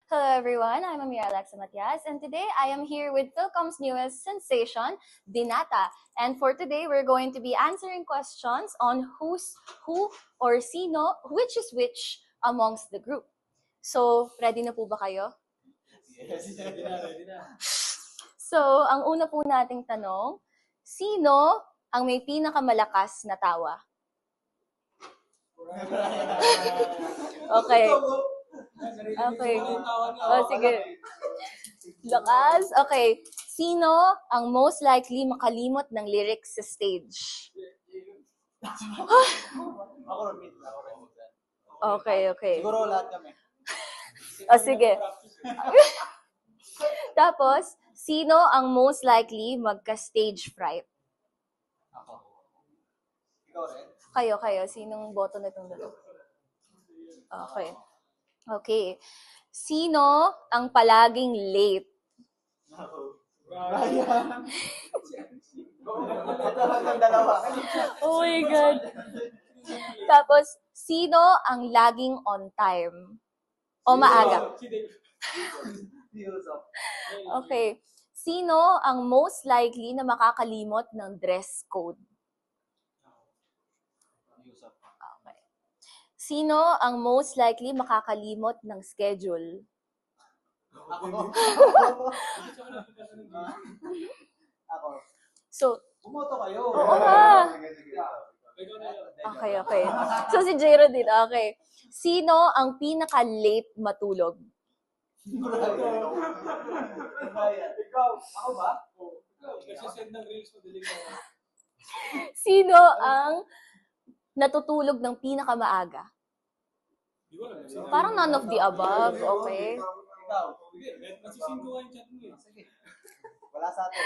Hello everyone, I'm Amira Alexa Matias, and today I am here with Philcom's newest sensation, Binata. And for today, we're going to be answering questions on who's who or sino, which is which amongst the group. So, ready na po ba kayo? Yes, ready na. So, ang una po nating tanong, sino ang may pinakamalakas na tawa? Okay. Okay. Oh, sige. Lakas. Okay. Sino ang most likely makalimot ng lyrics sa stage? Ako rin. Okay. Siguro lahat kami. O, sige. Tapos, sino ang most likely magka-stage fright? Ako. Ikaw rin? Kayo. Sinong boto na itong dalawa? Okay. Sino ang palaging late? Ako. Brian. Ito ang dalawa. Oh my God. Tapos, sino ang laging on time? O maaga? Okay. Sino ang most likely na makakalimot ng dress code? Okay. Sino ang most likely makakalimot ng schedule? Ako. So, Bumoto kayo. Oo nga. Okay. Okay. So, si Jero din. Okay. Sino ang pinaka-late matulog? Brian. Ikaw. Ako ba? Nagsisend ng reels mo, dilig mo. Sino ang natutulog ng pinakamaaga? Di ko alam. Parang none of the above. Okay. Ikaw. Nagsisend ko nga yung chat mo eh. Sige. Wala sa atin.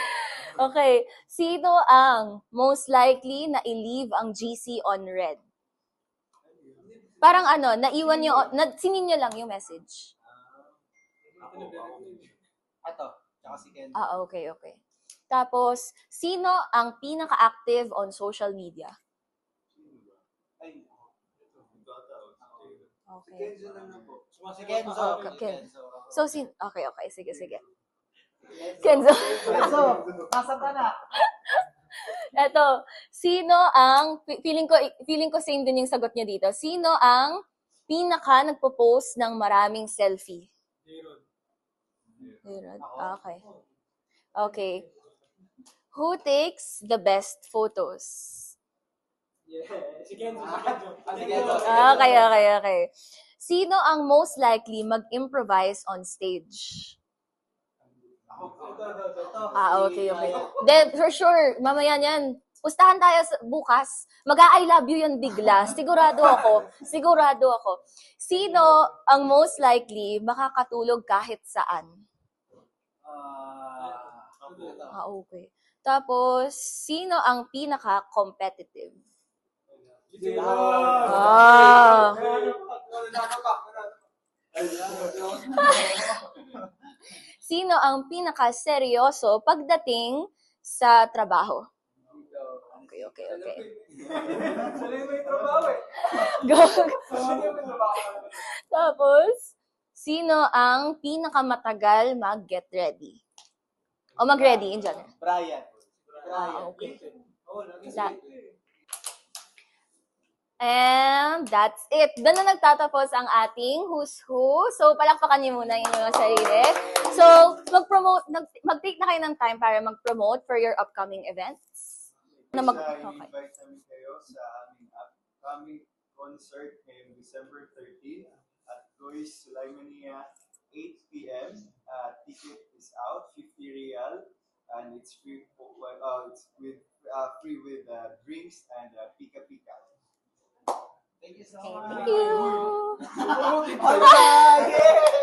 Okay. Sino ang most likely na i-leave ang GC on red? Parang naiwan nyo, sinin nyo lang yung message. Ito. Tsaka si Ken. Okay. Tapos, sino ang pinaka-active on social media? Ay. Okay. Kenzo lang na po. Si Sumasagot Kenzo. ako. Okay. So, okay. Sige. Kenzo. Kenzo. Nasaan ka na? Eto, sino ang, feeling ko same din yung sagot niya dito. Sino ang pinaka nagpo-post ng maraming selfie? Aaron. Okay. Who takes the best photos? Si Kenzo. Si Kenzo. Okay. Sino ang most likely mag-improvise on stage? Okay. Then, for sure, mamaya yan. Pustahan tayo bukas. Mag-I love you yan bigla. Sigurado ako. Sino ang most likely makakatulog kahit saan? Okay. Tapos, sino ang pinaka-competitive? Sino ang pinaka-seryoso pagdating sa trabaho? Okay. Sanay mo yung trabaho eh. Go. Sanay mo yung trabaho. Tapos, sino ang pinakamatagal mag-get ready? O mag-ready in general? Brian. Okay. And that's it. Doon na nagtatapos ang ating Who's Who. So, palakpakan niyo muna yung mga sarili. So, mag-take na kayo ng time para mag-promote for your upcoming events. I-invite namin kayo sa aming upcoming concert ngayong December 13 at Lois Sulaimania, 8 p.m. Ticket is out, 50 real, and it's free. It's free with drinks and pika-pika. Thank you so Thank much. you. Alright!